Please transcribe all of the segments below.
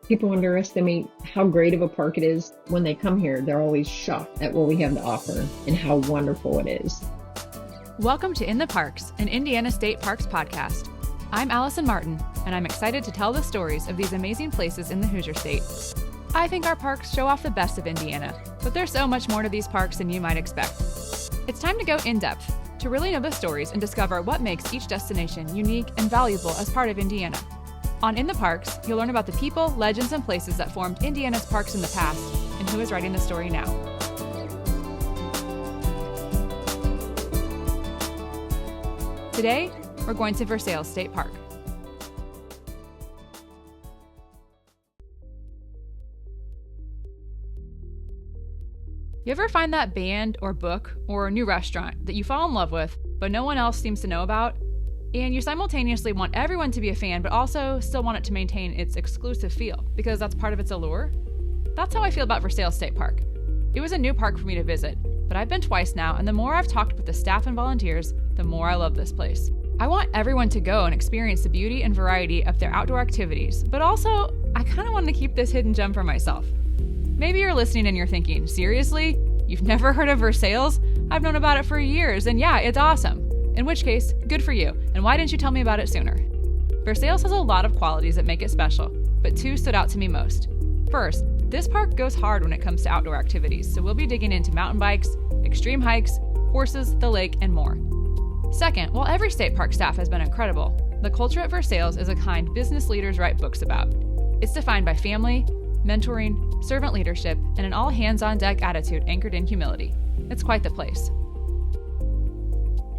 People underestimate how great of a park it is when they come here. They're always shocked at what we have to offer and how wonderful it is. Welcome to In the Parks, an Indiana State Parks podcast. I'm Allison Martin, and I'm excited to tell the stories of these amazing places in the Hoosier State. I think our parks show off the best of Indiana, but there's so much more to these parks than you might expect. It's time to go in-depth, to really know the stories and discover what makes each destination unique and valuable as part of Indiana. On In the Parks, you'll learn about the people, legends, and places that formed Indiana's parks in the past, and who is writing the story now. Today, we're going to Versailles State Park. You ever find that band or book or new restaurant that you fall in love with, but no one else seems to know about? And you simultaneously want everyone to be a fan, but also still want it to maintain its exclusive feel, because that's part of its allure? That's how I feel about Versailles State Park. It was a new park for me to visit, but I've been twice now, and the more I've talked with the staff and volunteers, the more I love this place. I want everyone to go and experience the beauty and variety of their outdoor activities, but also, I kind of want to keep this hidden gem for myself. Maybe you're listening and you're thinking, seriously? You've never heard of Versailles? I've known about it for years, and yeah, it's awesome. In which case, good for you, and why didn't you tell me about it sooner? Versailles has a lot of qualities that make it special, but two stood out to me most. First, this park goes hard when it comes to outdoor activities, so we'll be digging into mountain bikes, extreme hikes, horses, the lake, and more. Second, while every state park staff has been incredible, the culture at Versailles is a kind business leaders write books about. It's defined by family, mentoring, servant leadership, and an all-hands-on-deck attitude anchored in humility. It's quite the place.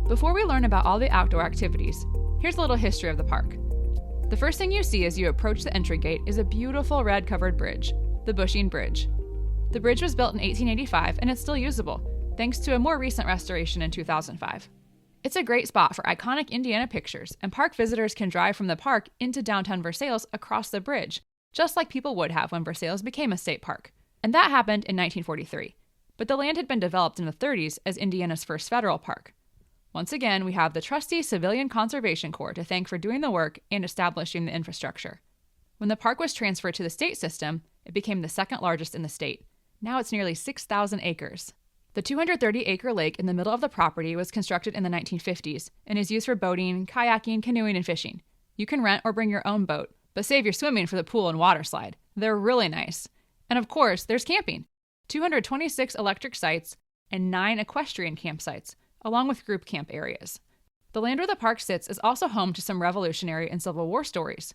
Before we learn about all the outdoor activities, here's a little history of the park. The first thing you see as you approach the entry gate is a beautiful red-covered bridge, the Bushing Bridge. The bridge was built in 1885 and it's still usable, thanks to a more recent restoration in 2005. It's a great spot for iconic Indiana pictures, and park visitors can drive from the park into downtown Versailles across the bridge, just like people would have when Versailles became a state park. And that happened in 1943. But the land had been developed in the 30s as Indiana's first federal park. Once again, we have the trusty Civilian Conservation Corps to thank for doing the work and establishing the infrastructure. When the park was transferred to the state system, it became the second largest in the state. Now it's nearly 6,000 acres. The 230-acre lake in the middle of the property was constructed in the 1950s and is used for boating, kayaking, canoeing, and fishing. You can rent or bring your own boat, but save your swimming for the pool and water slide. They're really nice. And of course, there's camping. 226 electric sites and 9 equestrian campsites, along with group camp areas. The land where the park sits is also home to some Revolutionary and Civil War stories.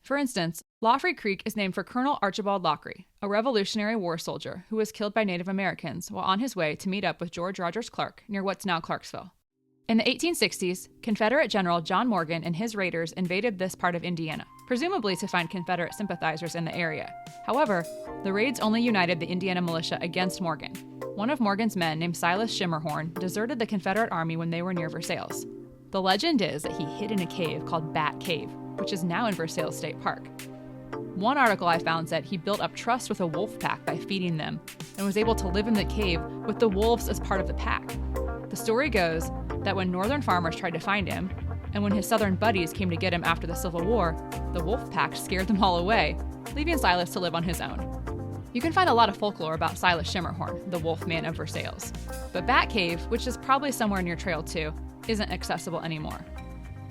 For instance, Lawfrey Creek is named for Colonel Archibald Lawfrey, a Revolutionary War soldier who was killed by Native Americans while on his way to meet up with George Rogers Clark near what's now Clarksville. In the 1860s, Confederate General John Morgan and his raiders invaded this part of Indiana, presumably to find Confederate sympathizers in the area. However, the raids only united the Indiana militia against Morgan. One of Morgan's men, named Silas Shimmerhorn, deserted the Confederate army when they were near Versailles. The legend is that he hid in a cave called Bat Cave, which is now in Versailles State Park. One article I found said he built up trust with a wolf pack by feeding them, and was able to live in the cave with the wolves as part of the pack. The story goes that when northern farmers tried to find him, and when his southern buddies came to get him after the Civil War, the wolf pack scared them all away, leaving Silas to live on his own. You can find a lot of folklore about Silas Shimmerhorn, the wolf man of Versailles. But Bat Cave, which is probably somewhere near Trail 2, isn't accessible anymore.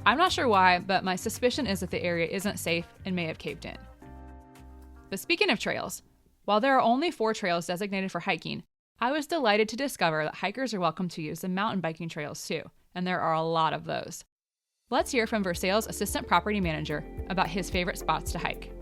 I'm not sure why, but my suspicion is that the area isn't safe and may have caved in. But speaking of trails, while there are only 4 trails designated for hiking, I was delighted to discover that hikers are welcome to use the mountain biking trails too, and there are a lot of those. Let's hear from Versailles' assistant property manager about his favorite spots to hike.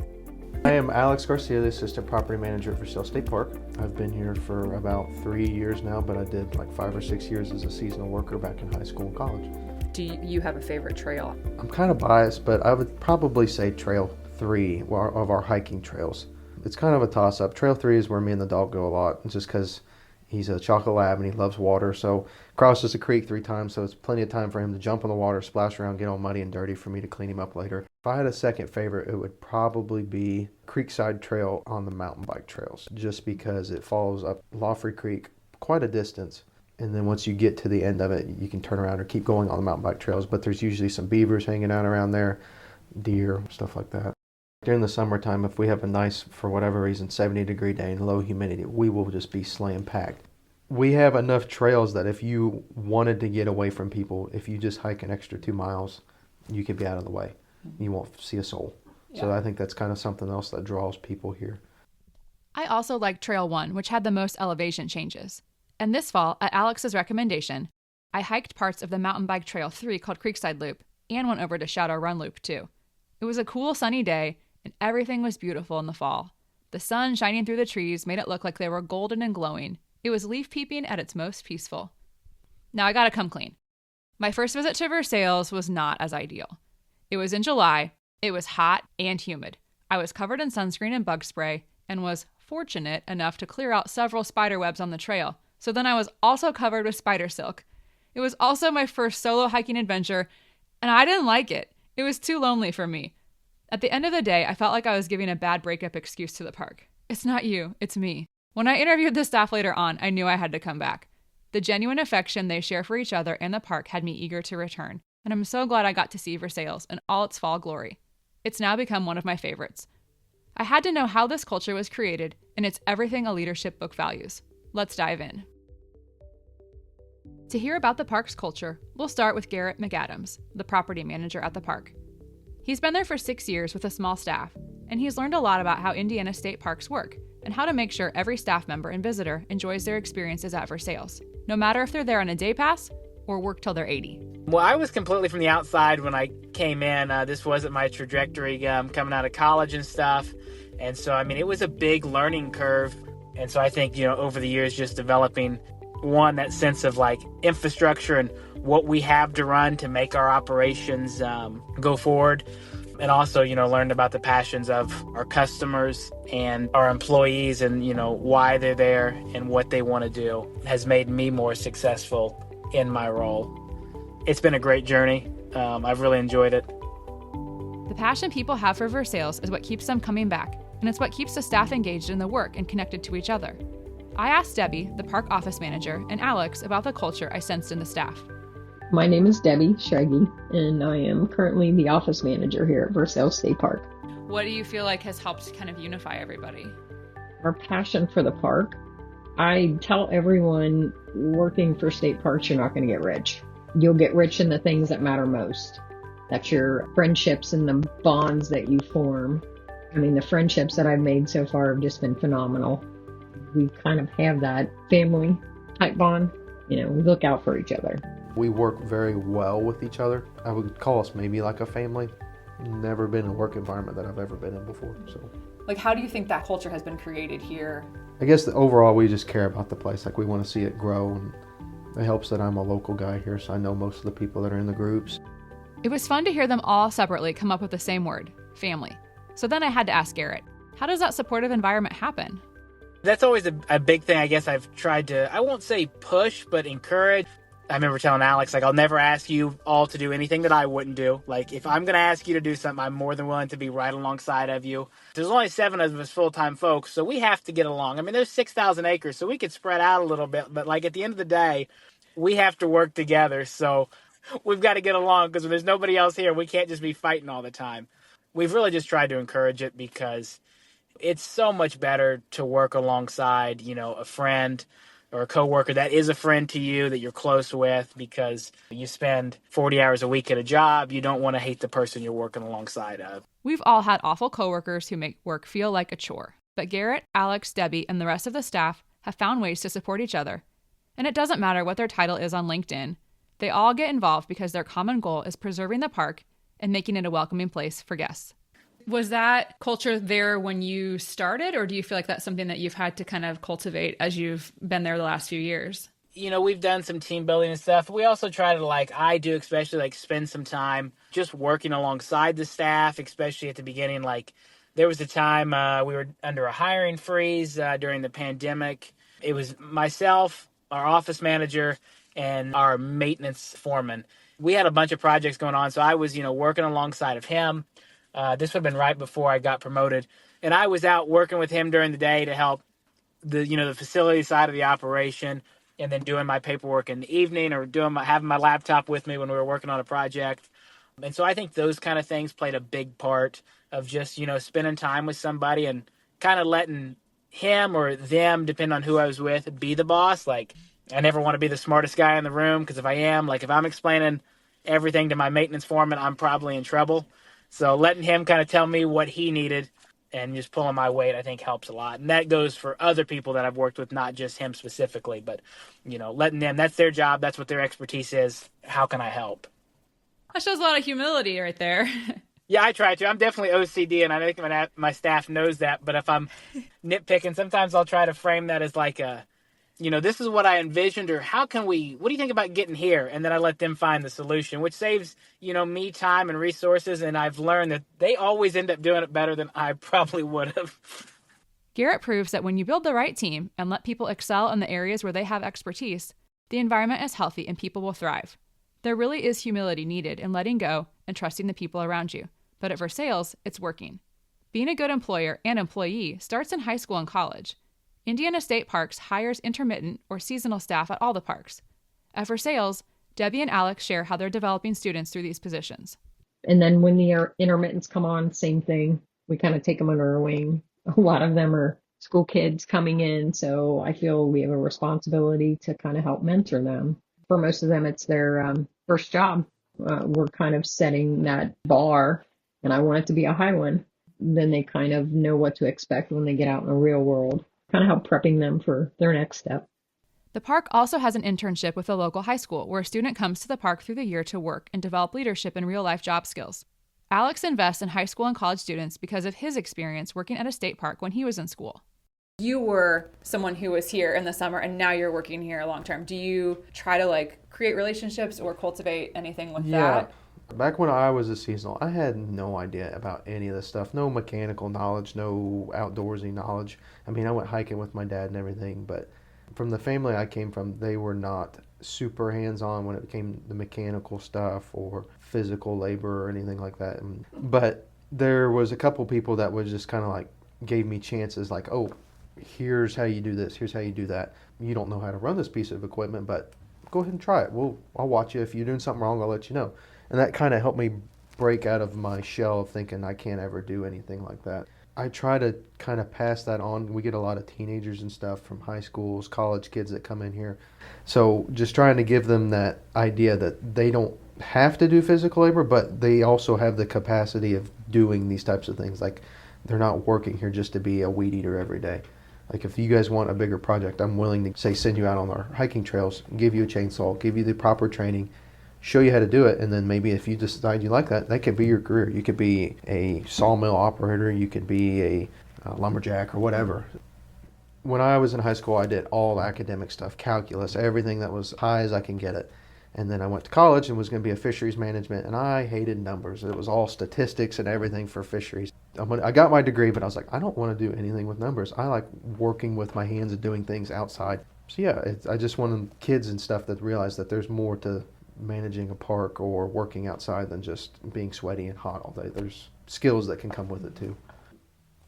I am Alex Garcia, the assistant property manager at Versailles State Park. I've been here for about 3 years now, but I did like 5 or 6 years as a seasonal worker back in high school and college. Do you have a favorite trail? I'm kind of biased, but I would probably say Trail 3 of our hiking trails. It's kind of a toss-up. Trail 3 is where me and the dog go a lot, just because he's a chocolate lab and he loves water, so crosses the creek 3 times, so it's plenty of time for him to jump in the water, splash around, get all muddy and dirty for me to clean him up later. If I had a second favorite, it would probably be Creekside Trail on the mountain bike trails, just because it follows up Lawfrey Creek quite a distance. And then once you get to the end of it, you can turn around or keep going on the mountain bike trails, but there's usually some beavers hanging out around there, deer, stuff like that. During the summertime, if we have a nice, for whatever reason, 70-degree day and low humidity, we will just be slam packed. We have enough trails that if you wanted to get away from people, if you just hike an extra 2 miles, you could be out of the way. You won't see a soul. Yeah. So I think that's kind of something else that draws people here. I also liked Trail 1, which had the most elevation changes. And this fall, at Alex's recommendation, I hiked parts of the mountain bike Trail 3 called Creekside Loop and went over to Shadow Run Loop too. It was a cool sunny day, and everything was beautiful in the fall. The sun shining through the trees made it look like they were golden and glowing. It was leaf peeping at its most peaceful. Now I gotta come clean. My first visit to Versailles was not as ideal. It was in July, it was hot and humid. I was covered in sunscreen and bug spray and was fortunate enough to clear out several spider webs on the trail. So then I was also covered with spider silk. It was also my first solo hiking adventure, and I didn't like it. It was too lonely for me. At the end of the day, I felt like I was giving a bad breakup excuse to the park. It's not you, it's me. When I interviewed the staff later on, I knew I had to come back. The genuine affection they share for each other and the park had me eager to return, and I'm so glad I got to see Versailles in all its fall glory. It's now become one of my favorites. I had to know how this culture was created, and it's everything a leadership book values. Let's dive in. To hear about the park's culture, we'll start with Garrett McAdams, the property manager at the park. He's been there for 6 years with a small staff, and he's learned a lot about how Indiana state parks work and how to make sure every staff member and visitor enjoys their experiences at Versailles, no matter if they're there on a day pass or work till they're 80. Well, I was completely from the outside when I came in. This wasn't my trajectory coming out of college and stuff. And so, it was a big learning curve. And so I think, over the years, just developing that sense of infrastructure and what we have to run to make our operations go forward. And also, learned about the passions of our customers and our employees and, why they're there and what they want to do has made me more successful in my role. It's been a great journey. I've really enjoyed it. The passion people have for Versailles is what keeps them coming back, and it's what keeps the staff engaged in the work and connected to each other. I asked Debbie, the park office manager, and Alex about the culture I sensed in the staff. My name is Debbie Shaggy, and I am currently the office manager here at Versailles State Park. What do you feel like has helped kind of unify everybody? Our passion for the park. I tell everyone working for state parks, you're not going to get rich. You'll get rich in the things that matter most. That's your friendships and the bonds that you form. The friendships that I've made so far have just been phenomenal. We kind of have that family type bond. We look out for each other. We work very well with each other. I would call us maybe like a family. Never been in a work environment that I've ever been in before. So, how do you think that culture has been created here? I guess overall we just care about the place. We want to see it grow, and it helps that I'm a local guy here, so I know most of the people that are in the groups. It was fun to hear them all separately come up with the same word, family. So then I had to ask Garrett, how does that supportive environment happen? That's always a big thing I guess I've tried to, I won't say push, but encourage. I remember telling Alex, I'll never ask you all to do anything that I wouldn't do. If I'm going to ask you to do something, I'm more than willing to be right alongside of you. There's only 7 of us full-time folks, so we have to get along. There's 6,000 acres, so we could spread out a little bit. But, at the end of the day, we have to work together. So we've got to get along because when there's nobody else here, we can't just be fighting all the time. We've really just tried to encourage it because it's so much better to work alongside, a friend or a coworker that is a friend to you that you're close with, because you spend 40 hours a week at a job. You don't want to hate the person you're working alongside of. We've all had awful coworkers who make work feel like a chore. But Garrett, Alex, Debbie, and the rest of the staff have found ways to support each other. And it doesn't matter what their title is on LinkedIn. They all get involved because their common goal is preserving the park and making it a welcoming place for guests. Was that culture there when you started, or do you feel like that's something that you've had to kind of cultivate as you've been there the last few years? We've done some team building and stuff. We also try to, I do especially, spend some time just working alongside the staff, especially at the beginning. There was a time we were under a hiring freeze during the pandemic. It was myself, our office manager, and our maintenance foreman. We had a bunch of projects going on, so I was, working alongside of him. This would have been right before I got promoted. And I was out working with him during the day to help the facility side of the operation, and then doing my paperwork in the evening, or having my laptop with me when we were working on a project. And so I think those kind of things played a big part of just, spending time with somebody and kind of letting him or them, depending on who I was with, be the boss. Like, I never want to be the smartest guy in the room, because if I am, like, if I'm explaining everything to my maintenance foreman, I'm probably in trouble. So letting him kind of tell me what he needed and just pulling my weight, I think helps a lot. And that goes for other people that I've worked with, not just him specifically, but, letting them, that's their job. That's what their expertise is. How can I help? That shows a lot of humility right there. Yeah, I try to. I'm definitely OCD, and I think my staff knows that. But if I'm nitpicking, sometimes I'll try to frame that as like this is what I envisioned, or what do you think about getting here? And then I let them find the solution, which saves, me time and resources. And I've learned that they always end up doing it better than I probably would have. Garrett proves that when you build the right team and let people excel in the areas where they have expertise, the environment is healthy and people will thrive. There really is humility needed in letting go and trusting the people around you. But at Versailles, it's working. Being a good employer and employee starts in high school and college. Indiana State Parks hires intermittent or seasonal staff at all the parks. At Versailles, Debbie and Alex share how they're developing students through these positions. And then when the intermittents come on, same thing. We kind of take them under our wing. A lot of them are school kids coming in, so I feel we have a responsibility to kind of help mentor them. For most of them, it's their first job. We're kind of setting that bar, and I want it to be a high one. Then they kind of know what to expect when they get out in the real world. Kind of help prepping them for their next step. The park also has an internship with a local high school where a student comes to the park through the year to work and develop leadership and real-life job skills. Alex invests in high school and college students because of his experience working at a state park when he was in school. You were someone who was here in the summer and now you're working here long term. Do you try to create relationships or cultivate anything with that? Back when I was a seasonal, I had no idea about any of this stuff. No mechanical knowledge, no outdoorsy knowledge. I mean, I went hiking with my dad and everything, but from the family I came from, they were not super hands-on when it came to the mechanical stuff or physical labor or anything like that. But there was a couple people that was just kind of gave me chances oh, here's how you do this, here's how you do that. You don't know how to run this piece of equipment, but go ahead and try it. I'll watch you. If you're doing something wrong, I'll let you know. And that kind of helped me break out of my shell of thinking I can't ever do anything like that. I try to kind of pass that on. We get a lot of teenagers and stuff from high schools, college kids that come in here. So just trying to give them that idea that they don't have to do physical labor, but they also have the capacity of doing these types of things. They're not working here just to be a weed eater every day. If you guys want a bigger project, I'm willing to send you out on our hiking trails, give you a chainsaw, give you the proper training, show you how to do it, and then maybe if you decide you like that, that could be your career. You could be a sawmill operator, you could be a lumberjack or whatever. When I was in high school, I did all the academic stuff, calculus, everything that was high as I can get it. And then I went to college and was going to be a fisheries management, and I hated numbers. It was all statistics and everything for fisheries. I got my degree, but I was like, I don't want to do anything with numbers. I like working with my hands and doing things outside. So yeah, I just wanted kids and stuff that realize that there's more to managing a park or working outside than just being sweaty and hot all day. There's skills that can come with it too.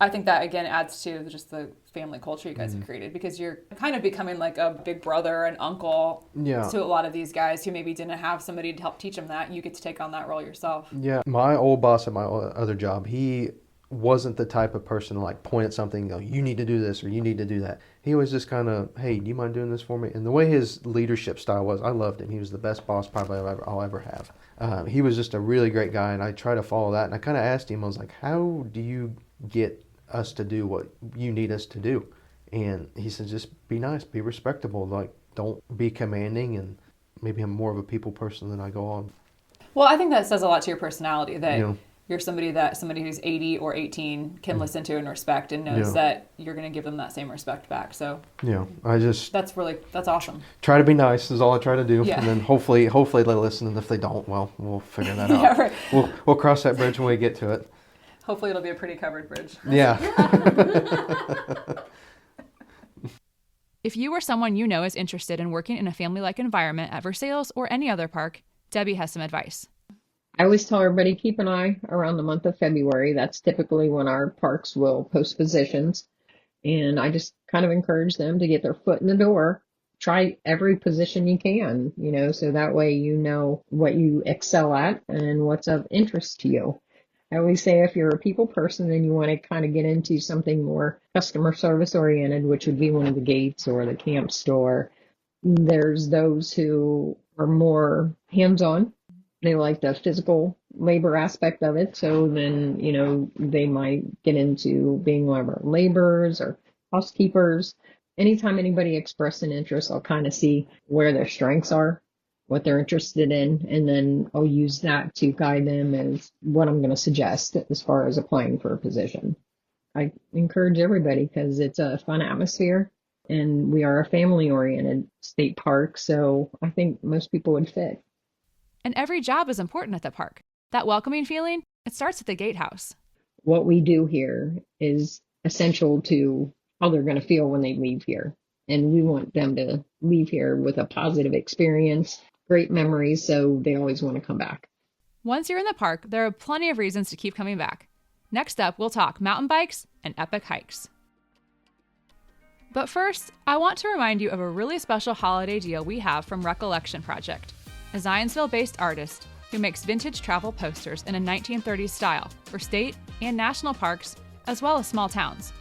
I think that, again, adds to just the family culture you guys have created, because you're kind of becoming like a big brother and uncle to a lot of these guys who maybe didn't have somebody to help teach them that. You get to take on that role yourself. Yeah. My old boss at my other job, he wasn't the type of person to point at something and go, you need to do this or you need to do that. He was just kind of, hey, do you mind doing this for me? And the way his leadership style was, I loved him. He was the best boss probably I'll ever have. He was just a really great guy, and I try to follow that. And I kind of asked him, I was like, how do you get us to do what you need us to do? And he said, just be nice, be respectable, don't be commanding, and maybe I'm more of a people person than I go on. Well, I think that says a lot to your personality, that you're somebody who's 80 or 18 can listen to and respect, and knows that you're going to give them that same respect back. So that's awesome. Try to be nice is all I try to do, and then hopefully they listen, and if they don't, well, we'll figure that out. Right. We'll cross that bridge when we get to it. Hopefully it'll be a pretty covered bridge. Yeah. If you or someone you know is interested in working in a family-like environment at Versailles or any other park, Debbie has some advice. I always tell everybody, keep an eye around the month of February. That's typically when our parks will post positions. And I just kind of encourage them to get their foot in the door, try every position you can, so that way you know what you excel at and what's of interest to you. I always say if you're a people person and you want to kind of get into something more customer service oriented, which would be one of the gates or the camp store, there's those who are more hands-on. They like the physical labor aspect of it. So then, they might get into being one of our laborers or housekeepers. Anytime anybody expresses an interest, I'll kind of see where their strengths are, what they're interested in, and then I'll use that to guide them as what I'm going to suggest as far as applying for a position. I encourage everybody because it's a fun atmosphere and we are a family-oriented state park, so I think most people would fit. And every job is important at the park. That welcoming feeling, it starts at the gatehouse. What we do here is essential to how they're going to feel when they leave here. And we want them to leave here with a positive experience, great memories, so they always want to come back. Once you're in the park, there are plenty of reasons to keep coming back. Next up, we'll talk mountain bikes and epic hikes. But first, I want to remind you of a really special holiday deal we have from Recollection Project, a Zionsville-based artist who makes vintage travel posters in a 1930s style for state and national parks, as well as small towns.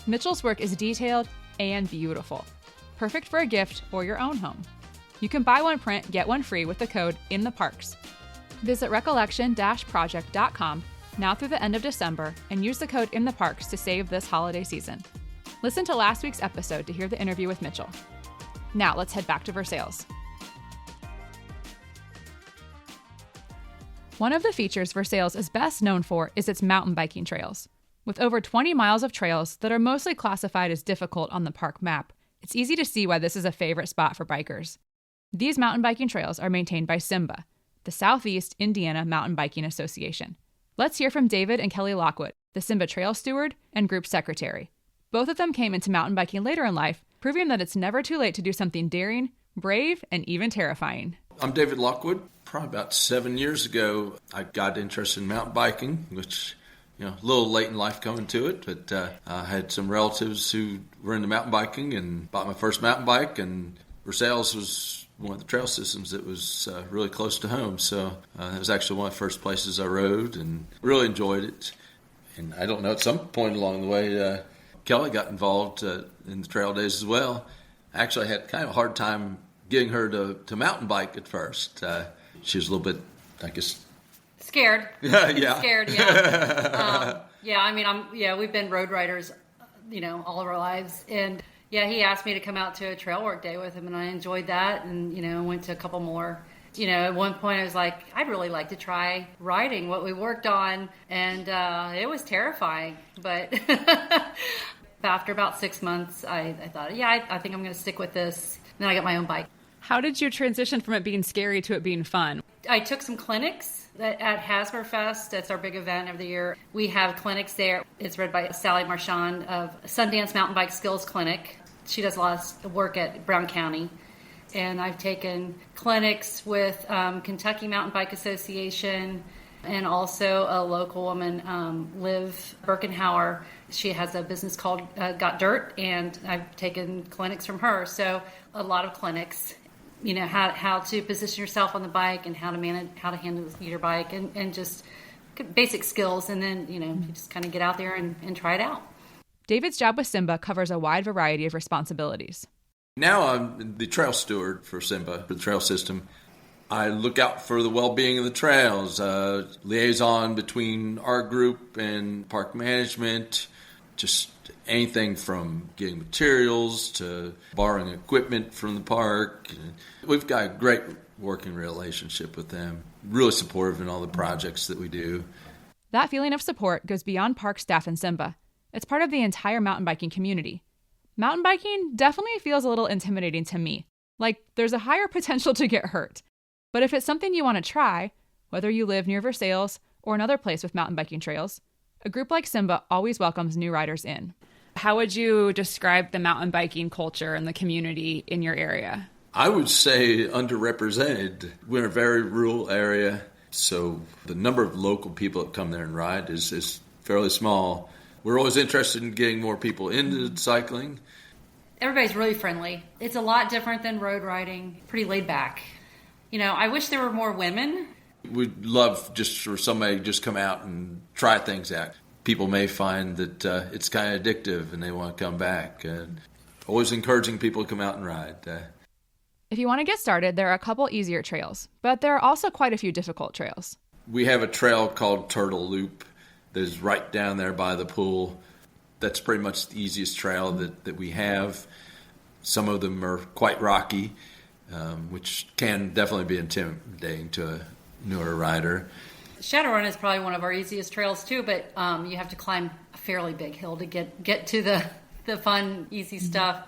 Mitchell's work is detailed and beautiful, perfect for a gift or your own home. You can buy one print, get one free with the code INTHEPARKS. Visit recollection-project.com now through the end of December and use the code INTHEPARKS to save this holiday season. Listen to last week's episode to hear the interview with Mitchell. Now let's head back to Versailles. One of the features Versailles is best known for is its mountain biking trails. With over 20 miles of trails that are mostly classified as difficult on the park map, it's easy to see why this is a favorite spot for bikers. These mountain biking trails are maintained by SIMBA, the Southeast Indiana Mountain Biking Association. Let's hear from David and Kelly Lockwood, the SIMBA Trail Steward and Group Secretary. Both of them came into mountain biking later in life, proving that it's never too late to do something daring, brave, and even terrifying. I'm David Lockwood. Probably about 7 years ago, I got interested in mountain biking, which, a little late in life coming to it, but I had some relatives who were into mountain biking and bought my first mountain bike, and Versailles was one of the trail systems that was really close to home. So it was actually one of the first places I rode and really enjoyed it. And I don't know, at some point along the way, Kelly got involved in the trail days as well. Actually, I had kind of a hard time getting her to mountain bike at first. She was a little bit, I guess, scared. Yeah. Scared, yeah. We've been road riders, all of our lives. And he asked me to come out to a trail work day with him, and I enjoyed that. And, went to a couple more. At one point I was like, I'd really like to try riding what we worked on. And it was terrifying. But after about 6 months, I thought, I think I'm going to stick with this. And then I got my own bike. How did you transition from it being scary to it being fun? I took some clinics at Hassmer Fest. That's our big event of the year. We have clinics there. It's run by Sally Marchand of Sundance Mountain Bike Skills Clinic. She does a lot of work at Brown County. And I've taken clinics with Kentucky Mountain Bike Association and also a local woman, Liv Birkenhauer. She has a business called Got Dirt, and I've taken clinics from her. So a lot of clinics. How to position yourself on the bike and how to manage, how to handle your bike and just basic skills. And then, you just kind of get out there and try it out. David's job with SIMBA covers a wide variety of responsibilities. Now I'm the trail steward for SIMBA, for the trail system. I look out for the well-being of the trails, liaison between our group and park management, just anything from getting materials to borrowing equipment from the park. We've got a great working relationship with them, really supportive in all the projects that we do. That feeling of support goes beyond park staff and SIMBA. It's part of the entire mountain biking community. Mountain biking definitely feels a little intimidating to me, like there's a higher potential to get hurt. But if it's something you want to try, whether you live near Versailles or another place with mountain biking trails, a group like SIMBA always welcomes new riders in. How would you describe the mountain biking culture and the community in your area? I would say underrepresented. We're in a very rural area, so the number of local people that come there and ride is fairly small. We're always interested in getting more people into cycling. Everybody's really friendly. It's a lot different than road riding, pretty laid back. I wish there were more women. We'd love just for somebody to just come out and try things out. People may find that it's kind of addictive and they want to come back. Always encouraging people to come out and ride. If you want to get started, there are a couple easier trails, but there are also quite a few difficult trails. We have a trail called Turtle Loop that is right down there by the pool. That's pretty much the easiest trail that we have. Some of them are quite rocky, which can definitely be intimidating to a newer rider. Shadowrun is probably one of our easiest trails too, but you have to climb a fairly big hill to get to the fun, easy stuff.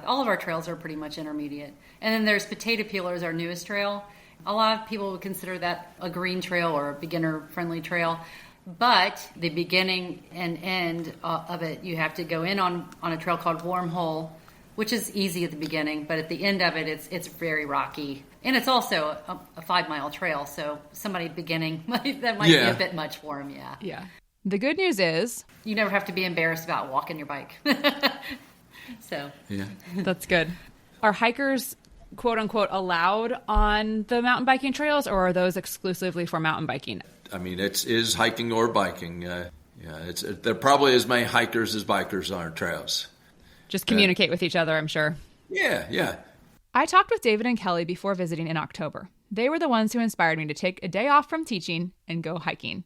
All of our trails are pretty much intermediate. And then there's Potato Peelers, our newest trail. A lot of people would consider that a green trail or a beginner-friendly trail. But the beginning and end of it, you have to go in on a trail called Wormhole, which is easy at the beginning, but at the end of it, it's very rocky. And it's also a 5-mile trail, so somebody beginning, that might be a bit much for them, Yeah. The good news is you never have to be embarrassed about walking your bike. So yeah, that's good. Are hikers, quote unquote, allowed on the mountain biking trails, or are those exclusively for mountain biking? I mean, it is hiking or biking. There are probably as many hikers as bikers on our trails. Just communicate with each other, I'm sure. Yeah. I talked with David and Kelly before visiting in October. They were the ones who inspired me to take a day off from teaching and go hiking.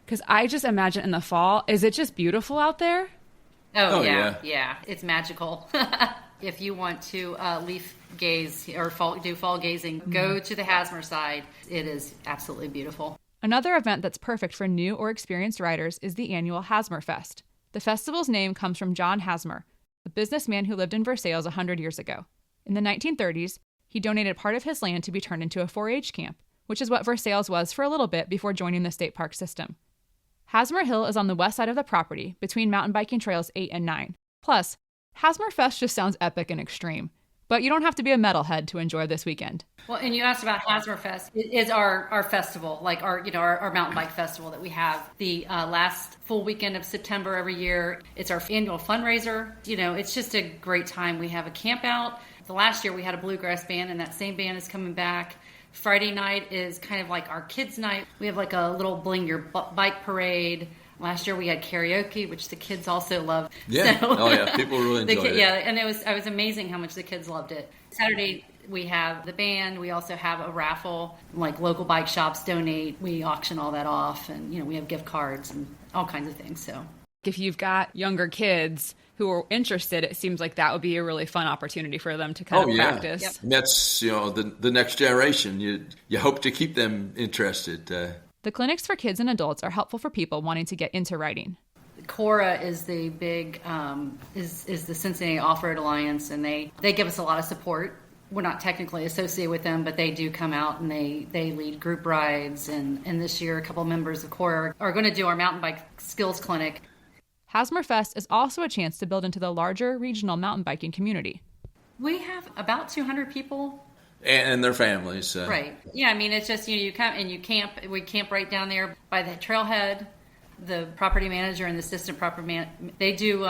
Because I just imagine in the fall, is it just beautiful out there? Oh yeah. It's magical. If you want to leaf gaze or do fall gazing, go to the Hassmer side. It is absolutely beautiful. Another event that's perfect for new or experienced riders is the annual Hassmer Fest. The festival's name comes from John Hassmer, a businessman who lived in Versailles 100 years ago. In the 1930s, he donated part of his land to be turned into a 4-H camp, which is what Versailles was for a little bit before joining the state park system. Hassmer Hill is on the west side of the property, between mountain biking trails 8 and 9. Plus, Hassmer Fest just sounds epic and extreme. But you don't have to be a metalhead to enjoy this weekend. Well, and you asked about Hassmer Fest. It is our festival, like our mountain bike festival that we have the last full weekend of September every year. It's our annual fundraiser. It's just a great time. We have a camp out. The last year we had a bluegrass band, and that same band is coming back. Friday night is kind of like our kids' night. We have like a little bling your bike parade. Last year we had karaoke, which the kids also love. Yeah. So, people really enjoyed it. Yeah, and it was amazing how much the kids loved it. Saturday we have the band. We also have a raffle. Like local bike shops donate. We auction all that off, and we have gift cards and all kinds of things. So if you've got younger kids who are interested, it seems like that would be a really fun opportunity for them to kind of practice. Yep. And that's the next generation. You hope to keep them interested. The clinics for kids and adults are helpful for people wanting to get into riding. Cora is the big is the Cincinnati Off-Road Alliance, and they give us a lot of support. We're not technically associated with them, but they do come out and they lead group rides. And this year, a couple of members of Cora are going to do our mountain bike skills clinic. Hassmer Fest is also a chance to build into the larger regional mountain biking community. We have about 200 people. And their families. Right. Yeah, I mean, it's just, you come and you camp. We camp right down there by the trailhead. The property manager and the assistant property manager, they do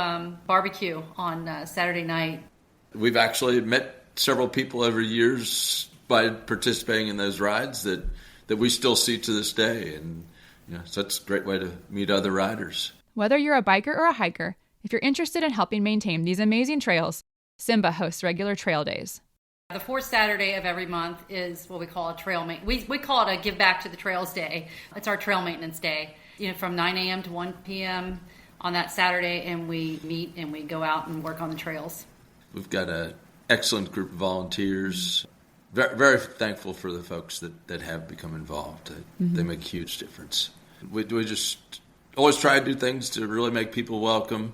barbecue on Saturday night. We've actually met several people over years by participating in those rides that we still see to this day. And so it's a great way to meet other riders. Whether you're a biker or a hiker, if you're interested in helping maintain these amazing trails, SIMBA hosts regular trail days. The fourth Saturday of every month is what we call a trail maintenance. We call it a Give Back to the Trails Day. It's our trail maintenance day. From 9 a.m. to 1 p.m. on that Saturday, and we meet and we go out and work on the trails. We've got an excellent group of volunteers. Very, very thankful for the folks that have become involved. They make a huge difference. We just always try to do things to really make people welcome.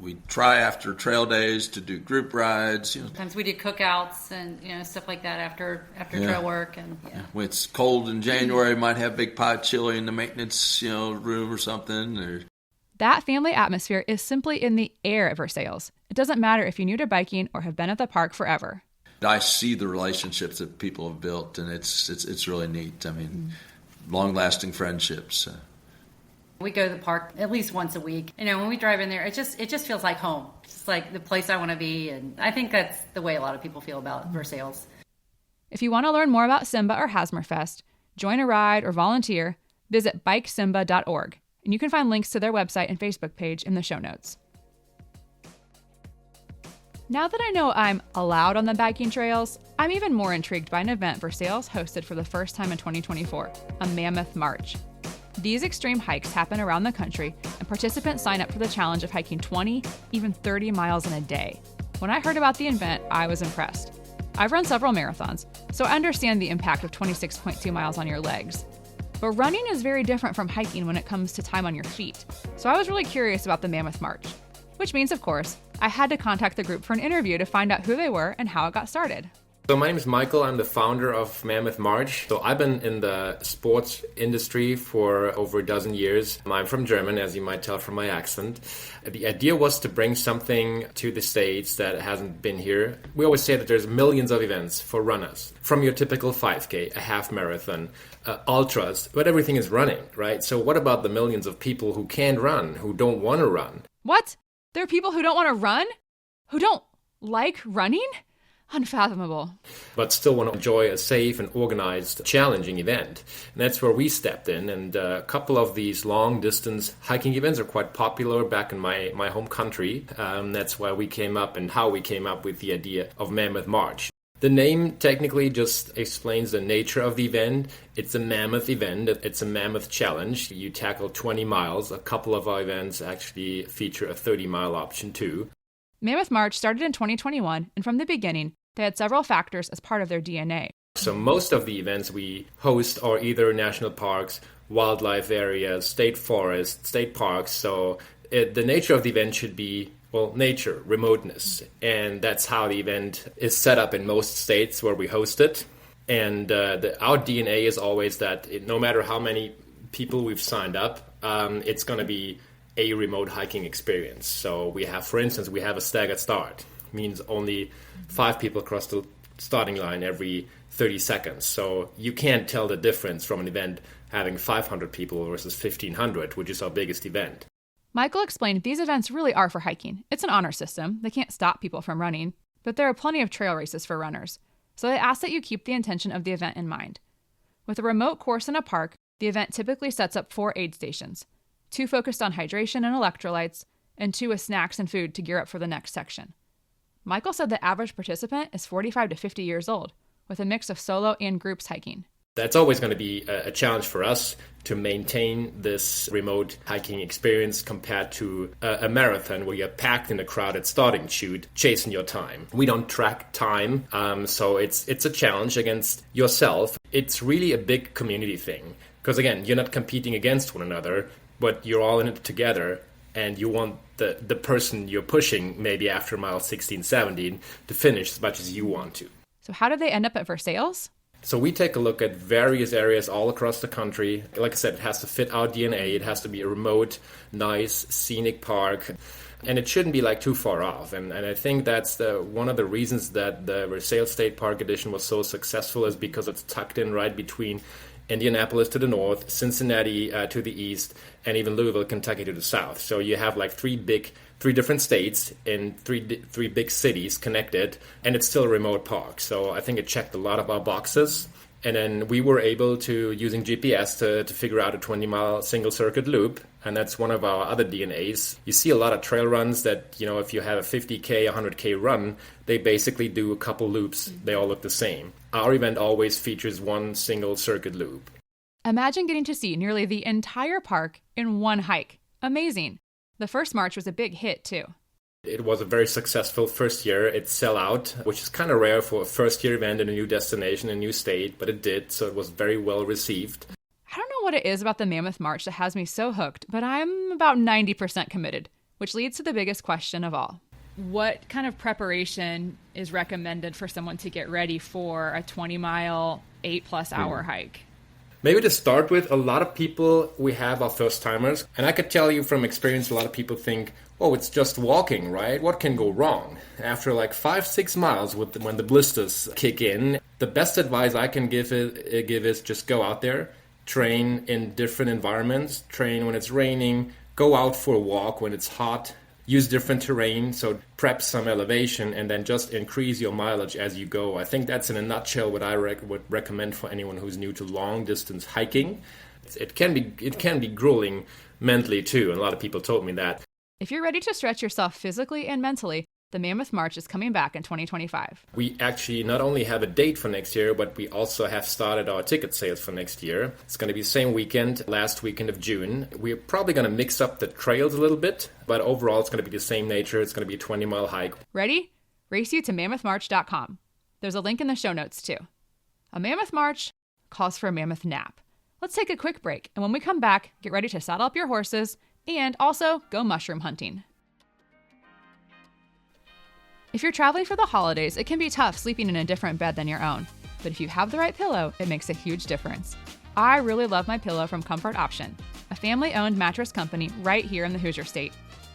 We try after trail days to do group rides. Sometimes we do cookouts and stuff like that after trail work. And when it's cold in January, might have big pot chili in the maintenance room or something. That family atmosphere is simply in the air at Versailles. It doesn't matter if you're new to biking or have been at the park forever. I see the relationships that people have built, and it's really neat. I mean, long-lasting friendships. We go to the park at least once a week. When we drive in there, it just feels like home. It's like the place I want to be. And I think that's the way a lot of people feel about Versailles. If you want to learn more about SIMBA or Hassmer Fest, join a ride, or volunteer, visit bikesimba.org. And you can find links to their website and Facebook page in the show notes. Now that I know I'm allowed on the biking trails, I'm even more intrigued by an event Versailles hosted for the first time in 2024, a Mammoth March. These extreme hikes happen around the country, and participants sign up for the challenge of hiking 20, even 30 miles in a day. When I heard about the event, I was impressed. I've run several marathons, so I understand the impact of 26.2 miles on your legs. But running is very different from hiking when it comes to time on your feet, so I was really curious about the Mammoth March. Which means, of course, I had to contact the group for an interview to find out who they were and how it got started. So my name is Michael. I'm the founder of Mammoth March. So I've been in the sports industry for over a dozen years. I'm from Germany, as you might tell from my accent. The idea was to bring something to the States that hasn't been here. We always say that there's millions of events for runners, from your typical 5K, a half marathon, ultras, but everything is running, right? So what about the millions of people who can't run, who don't want to run? What? There are people who don't want to run? Who don't like running? Unfathomable. But still want to enjoy a safe and organized, challenging event. And that's where we stepped in. And a couple of these long-distance hiking events are quite popular back in my home country. That's why we came up and how we came up with the idea of Mammoth March. The name technically just explains the nature of the event. It's a mammoth event. It's a mammoth challenge. You tackle 20 miles. A couple of our events actually feature a 30-mile option too. Mammoth March started in 2021, and from the beginning, they had several factors as part of their DNA. So most of the events we host are either national parks, wildlife areas, state forests, state parks. So the nature of the event should be, nature, remoteness. And that's how the event is set up in most states where we host it. And our DNA is always that no matter how many people we've signed up, it's going to be a remote hiking experience. So we have, for instance, a staggered start. Means only 5 people cross the starting line every 30 seconds. So you can't tell the difference from an event having 500 people versus 1,500, which is our biggest event. Michael explained these events really are for hiking. It's an honor system. They can't stop people from running, but there are plenty of trail races for runners. So they ask that you keep the intention of the event in mind. With a remote course in a park, the event typically sets up 4 aid stations, 2 focused on hydration and electrolytes, and 2 with snacks and food to gear up for the next section. Michael said the average participant is 45 to 50 years old, with a mix of solo and groups hiking. That's always going to be a challenge for us to maintain this remote hiking experience compared to a marathon where you're packed in a crowded starting chute chasing your time. We don't track time, so it's a challenge against yourself. It's really a big community thing because, again, you're not competing against one another, but you're all in it together. And you want the person you're pushing, maybe after mile 16, 17, to finish as much as you want to. So how did they end up at Versailles? So we take a look at various areas all across the country. Like I said, it has to fit our DNA. It has to be a remote, nice, scenic park. And it shouldn't be too far off. And I think that's one of the reasons that the Versailles State Park edition was so successful is because it's tucked in right between Indianapolis to the north, Cincinnati to the east, and even Louisville, Kentucky to the south. So you have 3 different states in three big cities connected, and it's still a remote park. So I think it checked a lot of our boxes. And then we were able to, using GPS, to figure out a 20-mile single-circuit loop. And that's one of our other DNAs. You see a lot of trail runs that, if you have a 50K, 100K run, they basically do a couple loops. They all look the same. Our event always features one single-circuit loop. Imagine getting to see nearly the entire park in one hike. Amazing. The first march was a big hit, too. It was a very successful first year. It sell out, which is kind of rare for a first-year event in a new destination, a new state, but it did, so it was very well received. I don't know what it is about the Mammoth March that has me so hooked, but I'm about 90% committed, which leads to the biggest question of all. What kind of preparation is recommended for someone to get ready for a 20-mile, 8+ hour hike? Maybe to start with, a lot of people we have are first-timers. And I could tell you from experience, a lot of people think, it's just walking, right? What can go wrong? After 5-6 miles, when the blisters kick in, the best advice I can give is just go out there train in different environments, train when it's raining, go out for a walk when it's hot, use different terrain, so prep some elevation, and then just increase your mileage as you go. I think that's in a nutshell what I would recommend for anyone who's new to long distance hiking. It can be grueling mentally too, and a lot of people told me that. If you're ready to stretch yourself physically and mentally, the Mammoth March is coming back in 2025. We actually not only have a date for next year, but we also have started our ticket sales for next year. It's going to be the same weekend, last weekend of June. We're probably going to mix up the trails a little bit, but overall it's going to be the same nature. It's going to be a 20-mile hike. Ready? Race you to mammothmarch.com. There's a link in the show notes too. A Mammoth March calls for a mammoth nap. Let's take a quick break, and when we come back, get ready to saddle up your horses and also go mushroom hunting. If you're traveling for the holidays, it can be tough sleeping in a different bed than your own. But if you have the right pillow, it makes a huge difference. I really love my pillow from Comfort Option, a family-owned mattress company right here in the Hoosier State.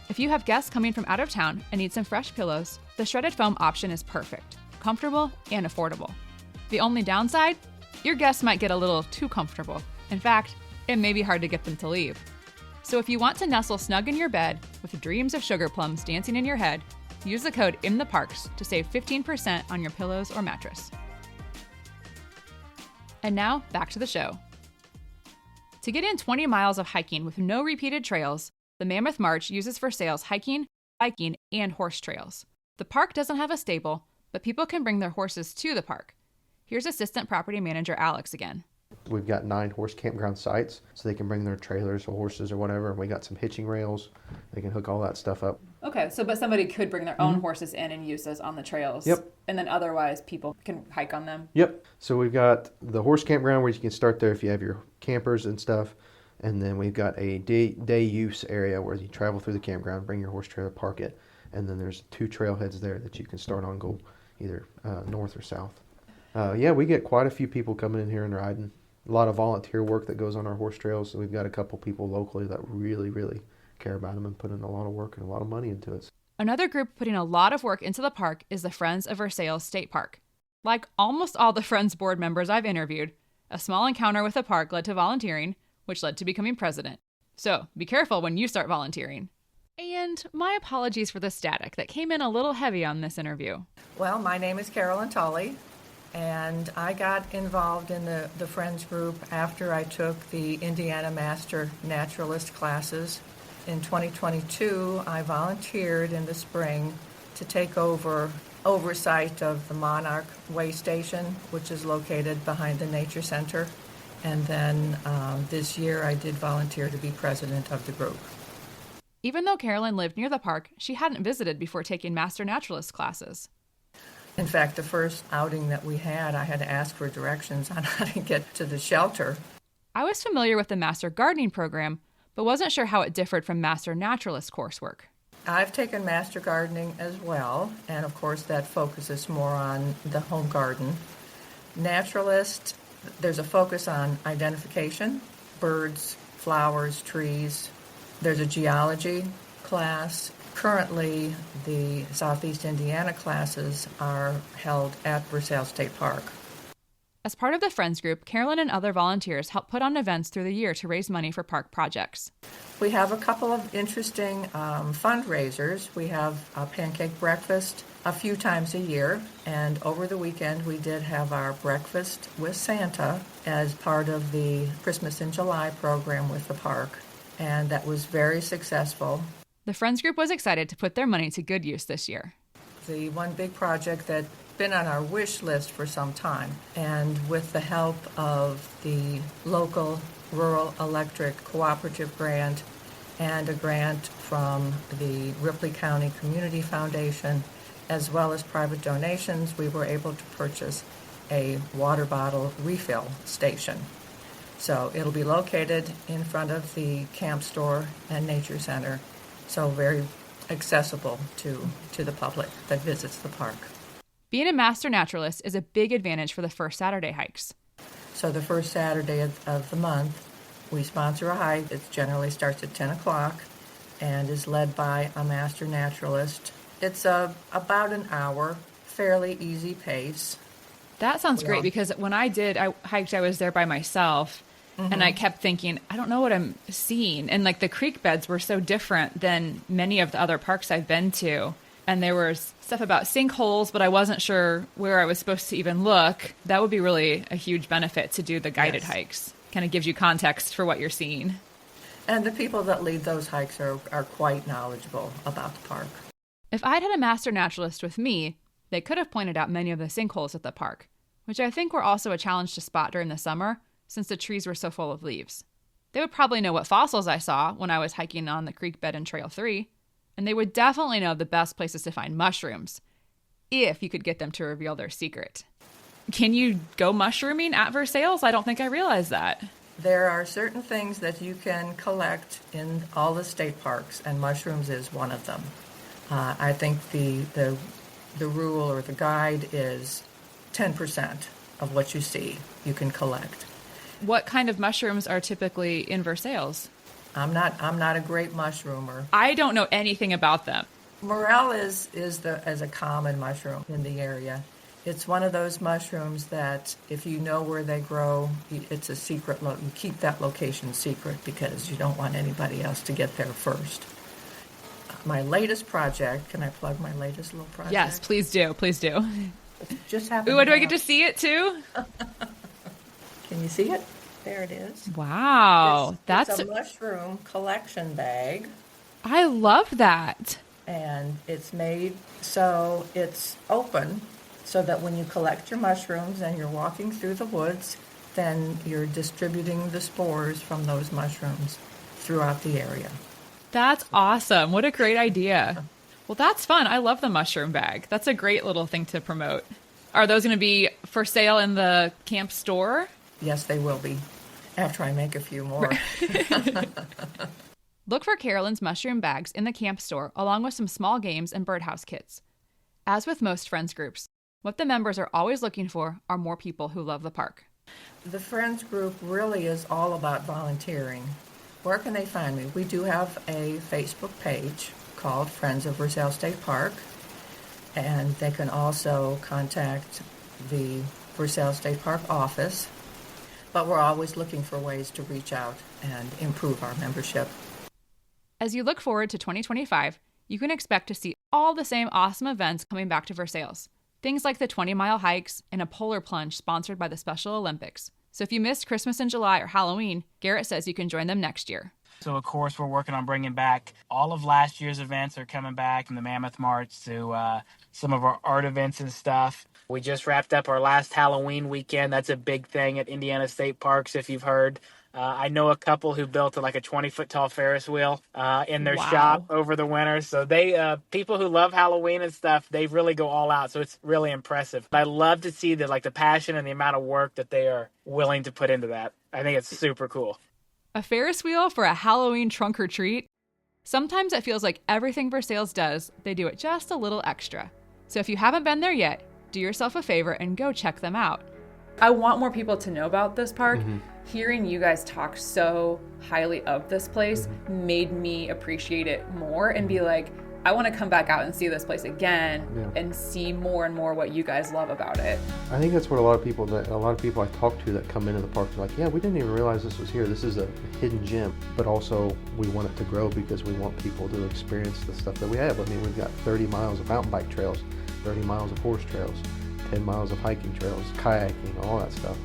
If you have guests coming from out of town and need some fresh pillows, the shredded foam option is perfect, comfortable, and affordable. The only downside? Your guests might get a little too comfortable. In fact, it may be hard to get them to leave. So if you want to nestle snug in your bed with dreams of sugar plums dancing in your head, use the code INTHEPARKS to save 15% on your pillows or mattress. And now, back to the show. To get in 20 miles of hiking with no repeated trails, the Mammoth March uses for sales hiking, biking, and horse trails. The park doesn't have a stable, but people can bring their horses to the park. Here's Assistant Property Manager Alex again. We've got 9 horse campground sites, so they can bring their trailers or horses or whatever, and we got some hitching rails. They can hook all that stuff up. Okay, so but somebody could bring their own horses in and use those on the trails. Yep. And then otherwise people can hike on them. Yep. So we've got the horse campground where you can start there if you have your campers and stuff. And then we've got a day use area where you travel through the campground, bring your horse trailer, park it. And then there's 2 trailheads there that you can start on, go either north or south. Yeah, we get quite a few people coming in here and riding. A lot of volunteer work that goes on our horse trails. So we've got a couple people locally that really, really care about them and put in a lot of work and a lot of money into it. Another group putting a lot of work into the park is the Friends of Versailles State Park. Like almost all the Friends board members I've interviewed, a small encounter with the park led to volunteering, which led to becoming president. So be careful when you start volunteering. And my apologies for the static that came in a little heavy on this interview. Well, my name is Carolyn Tully, and I got involved in the Friends group after I took the Indiana Master Naturalist classes. In 2022, I volunteered in the spring to take over oversight of the Monarch Way Station, which is located behind the Nature Center. And then this year, I did volunteer to be president of the group. Even though Carolyn lived near the park, she hadn't visited before taking Master Naturalist classes. In fact, the first outing that we had, I had to ask for directions on how to get to the shelter. I was familiar with the Master Gardening program, but wasn't sure how it differed from Master Naturalist coursework. I've taken Master Gardening as well, and of course that focuses more on the home garden. Naturalist, there's a focus on identification, birds, flowers, trees. There's a geology class. Currently, the Southeast Indiana classes are held at Versailles State Park. As part of the Friends group, Carolyn and other volunteers help put on events through the year to raise money for park projects. We have a couple of interesting fundraisers. We have a pancake breakfast a few times a year, and over the weekend we did have our breakfast with Santa as part of the Christmas in July program with the park, and that was very successful. The Friends group was excited to put their money to good use this year. The one big project that's been on our wish list for some time, and with the help of the local Rural Electric Cooperative Grant and a grant from the Ripley County Community Foundation, as well as private donations, we were able to purchase a water bottle refill station. So it'll be located in front of the camp store and nature center, so very accessible to the public that visits the park. Being a Master Naturalist is a big advantage for the first Saturday hikes. So the first Saturday of the month, we sponsor a hike. It generally starts at 10 o'clock and is led by a Master Naturalist. It's about an hour, fairly easy pace. That sounds great, because when I hiked, I was there by myself. And I kept thinking, I don't know what I'm seeing. And like the creek beds were so different than many of the other parks I've been to. And there was stuff about sinkholes, but I wasn't sure where I was supposed to even look. That would be really a huge benefit to do the guided hikes. Kind of gives you context for what you're seeing. And the people that lead those hikes are quite knowledgeable about the park. If I'd had a master naturalist with me, they could have pointed out many of the sinkholes at the park, which I think were also a challenge to spot during the summer, since the trees were so full of leaves. They would probably know what fossils I saw when I was hiking on the creek bed in Trail 3, and they would definitely know the best places to find mushrooms, if you could get them to reveal their secret. Can you go mushrooming at Versailles? I don't think I realized that. There are certain things that you can collect in all the state parks, and mushrooms is one of them. I think the rule or the guide is 10% of what you see you can collect. What kind of mushrooms are typically in Versailles? I'm not a great mushroomer. I don't know anything about them. Morel is a common mushroom in the area. It's one of those mushrooms that if you know where they grow, it's a secret. You keep that location secret because you don't want anybody else to get there first. My latest project, can I plug my latest little project? Yes, please do. Please do. Just happened. Ooh, do I get to see it too? Can you see it? There it is. Wow. It's a mushroom collection bag. I love that. And it's made so it's open so that when you collect your mushrooms and you're walking through the woods, then you're distributing the spores from those mushrooms throughout the area. That's awesome. What a great idea. Well, that's fun. I love the mushroom bag. That's a great little thing to promote. Are those going to be for sale in the camp store? Yes, they will be, after I make a few more. Look for Carolyn's mushroom bags in the camp store, along with some small games and birdhouse kits. As with most Friends groups, what the members are always looking for are more people who love the park. The Friends group really is all about volunteering. Where can they find me? We do have a Facebook page called Friends of Versailles State Park, and they can also contact the Versailles State Park office, but we're always looking for ways to reach out and improve our membership. As you look forward to 2025, you can expect to see all the same awesome events coming back to Versailles. Things like the 20-mile hikes and a polar plunge sponsored by the Special Olympics. So if you missed Christmas in July or Halloween, Garrett says you can join them next year. So, of course, we're working on bringing back all of last year's events are coming back, from the Mammoth March to some of our art events and stuff. We just wrapped up our last Halloween weekend. That's a big thing at Indiana State Parks, if you've heard. I know a couple who built like a 20-foot-tall Ferris wheel in their shop over the winter. So they people who love Halloween and stuff, they really go all out. So it's really impressive. I love to see the passion and the amount of work that they are willing to put into that. I think it's super cool. A Ferris wheel for a Halloween trunk or treat? Sometimes it feels like everything Versailles does, they do it just a little extra. So if you haven't been there yet, do yourself a favor and go check them out. I want more people to know about this park. Hearing you guys talk so highly of this place made me appreciate it more and be like, I want to come back out and see this place again and see more and more what you guys love about it. I think that's what a lot of people I talk to that come into the park are like, yeah, we didn't even realize this was here. This is a hidden gem. But also we want it to grow because we want people to experience the stuff that we have. I mean, we've got 30 miles of mountain bike trails, 30 miles of horse trails, 10 miles of hiking trails, kayaking, all that stuff.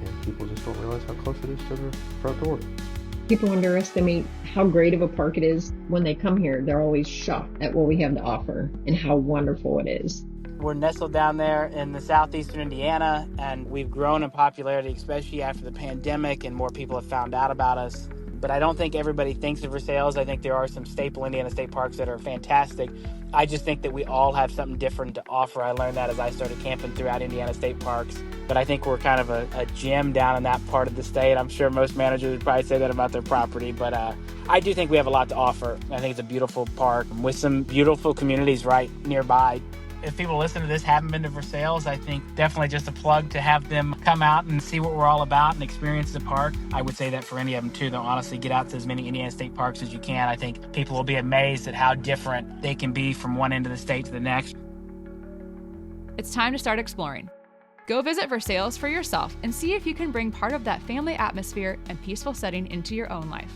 And people just don't realize how close it is to the front door. People underestimate how great of a park it is. When they come here, they're always shocked at what we have to offer and how wonderful it is. We're nestled down there in the southeastern Indiana, and we've grown in popularity, especially after the pandemic, and more people have found out about us. But I don't think everybody thinks of Versailles. I think there are some staple Indiana state parks that are fantastic. I just think that we all have something different to offer. I learned that as I started camping throughout Indiana state parks. But I think we're kind of a gem down in that part of the state. I'm sure most managers would probably say that about their property. But I do think we have a lot to offer. I think it's a beautiful park with some beautiful communities right nearby. If people listen to this haven't been to Versailles, I think definitely just a plug to have them come out and see what we're all about and experience the park. I would say that for any of them too, though. Honestly, get out to as many Indiana state parks as you can. I think people will be amazed at how different they can be from one end of the state to the next. It's time to start exploring. Go visit Versailles for yourself and see if you can bring part of that family atmosphere and peaceful setting into your own life.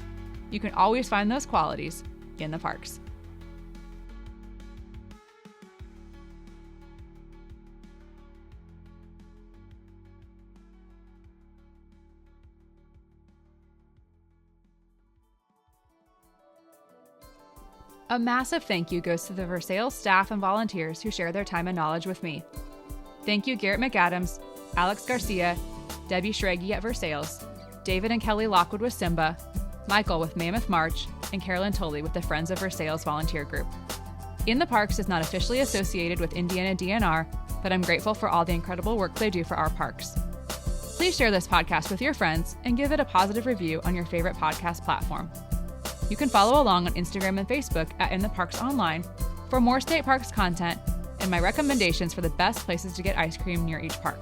You can always find those qualities in the parks. A massive thank you goes to the Versailles staff and volunteers who share their time and knowledge with me. Thank you Garrett McAdams, Alex Garcia, Debbie Schraggy at Versailles, David and Kelly Lockwood with SIMBA, Michael with Mammoth March, and Carolyn Tolley with the Friends of Versailles Volunteer Group. In the Parks is not officially associated with Indiana DNR, but I'm grateful for all the incredible work they do for our parks. Please share this podcast with your friends and give it a positive review on your favorite podcast platform. You can follow along on Instagram and Facebook at In the Parks Online for more state parks content and my recommendations for the best places to get ice cream near each park.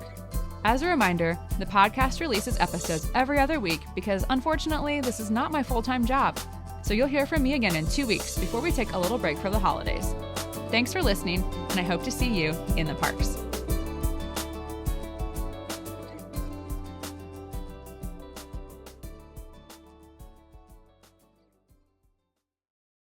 As a reminder, the podcast releases episodes every other week because unfortunately this is not my full-time job. So you'll hear from me again in 2 weeks before we take a little break for the holidays. Thanks for listening, and I hope to see you in the parks.